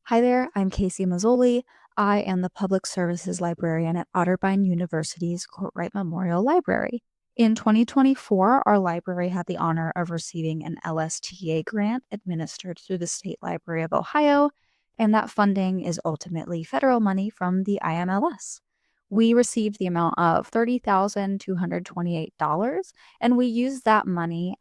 Hi there, I'm Casey Mazzoli. I am the Public Services Librarian at Otterbein University's Courtright Memorial Library. In 2024, our library had the honor of receiving an LSTA grant administered through the State Library of Ohio, and that funding is ultimately federal money from the IMLS. We received the amount of $30,228, and we used that money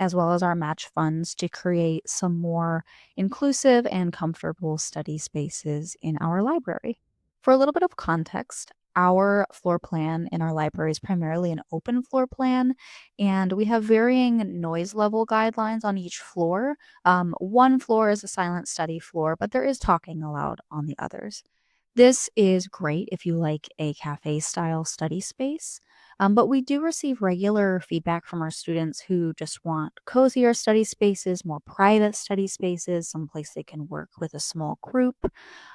as well as our match funds to create some more inclusive and comfortable study spaces in our library. For a little bit of context, our floor plan in our library is primarily an open floor plan, and we have varying noise level guidelines on each floor. One floor is a silent study floor, but there is talking allowed on the others. This is great if you like a cafe style study space. But we do receive regular feedback from our students who just want cozier study spaces, more private study spaces, someplace they can work with a small group.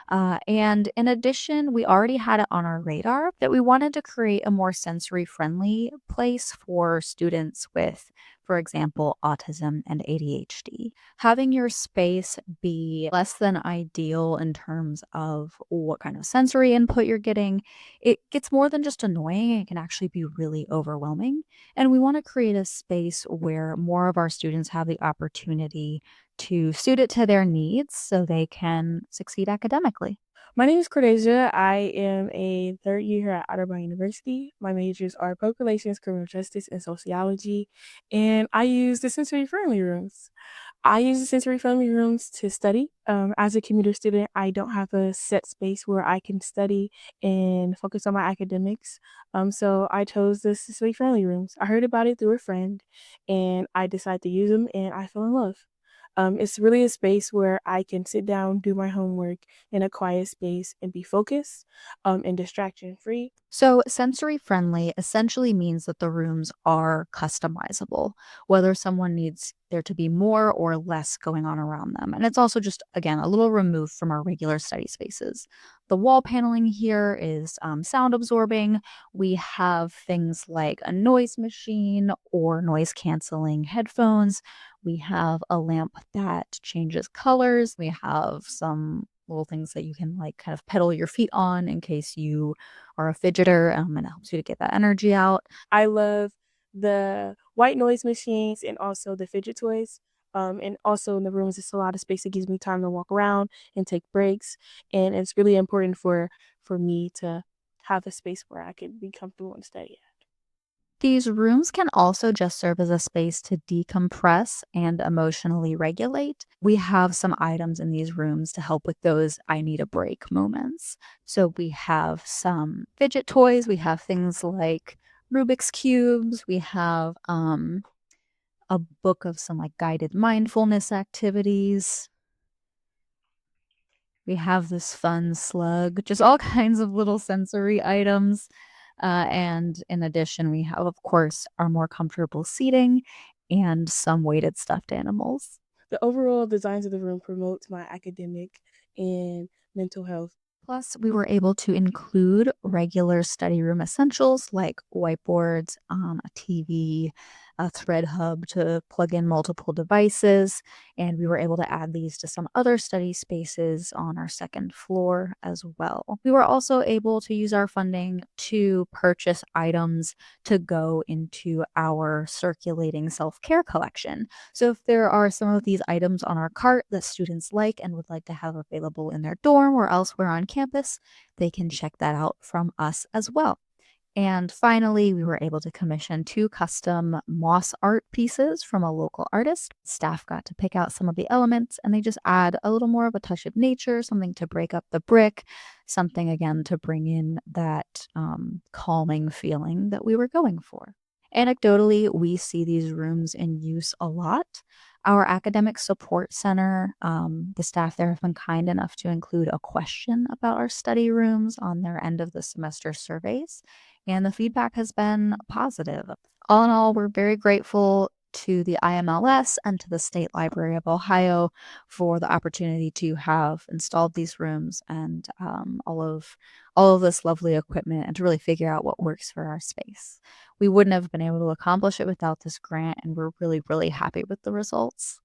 And in addition, we already had it on our radar that we wanted to create a more sensory friendly place for students with, for example, autism and ADHD. Having your space be less than ideal in terms of what kind of sensory input you're getting, it gets more than just annoying. It can actually be really overwhelming. And we want to create a space where more of our students have the opportunity to suit it to their needs so they can succeed academically. My name is Cordesia. I am a third year here at Otterbein University. My majors are public relations, criminal justice, and sociology. And I use the sensory friendly rooms. I use the sensory friendly rooms to study. As a commuter student, I don't have a set space where I can study and focus on my academics. So I chose the sensory friendly rooms. I heard about it through a friend and I decided to use them and I fell in love. It's really a space where I can sit down, do my homework in a quiet space and be focused, and distraction free. So, sensory friendly essentially means that the rooms are customizable, whether someone needs there to be more or less going on around them. And it's also just, again, a little removed from our regular study spaces. The wall paneling here is sound absorbing. We have things like a noise machine or noise canceling headphones. We have a lamp that changes colors. We have some little things that you can like kind of pedal your feet on in case you are a fidgeter, and it helps you to get that energy out. I love the white noise machines and also the fidget toys. And also in the rooms, it's a lot of space. It gives me time to walk around and take breaks. And it's really important for me to have a space where I can be comfortable and study at. These rooms can also just serve as a space to decompress and emotionally regulate. We have some items in these rooms to help with those I need a break moments. So we have some fidget toys, we have things like Rubik's cubes, we have a book of some like guided mindfulness activities. We have this fun slug, just all kinds of little sensory items. And in addition, we have, of course, our more comfortable seating and some weighted stuffed animals. The overall designs of the room promote my academic and mental health. Plus, we were able to include regular study room essentials like whiteboards, a TV, a thread hub to plug in multiple devices, and we were able to add these to some other study spaces on our second floor as well. We were also able to use our funding to purchase items to go into our circulating self care collection. So, if there are some of these items on our cart that students like and would like to have available in their dorm or elsewhere on campus, they can check that out from us as well. And finally, we were able to commission two custom moss art pieces from a local artist. Staff got to pick out some of the elements and they just add a little more of a touch of nature, something to break up the brick, something again to bring in that calming feeling that we were going for. Anecdotally, we see these rooms in use a lot. Our academic support center, the staff there have been kind enough to include a question about our study rooms on their end of the semester surveys, and the feedback has been positive. All in all, we're very grateful to the IMLS and to the State Library of Ohio for the opportunity to have installed these rooms and all of this lovely equipment and to really figure out what works for our space. We wouldn't have been able to accomplish it without this grant, and we're really, really happy with the results.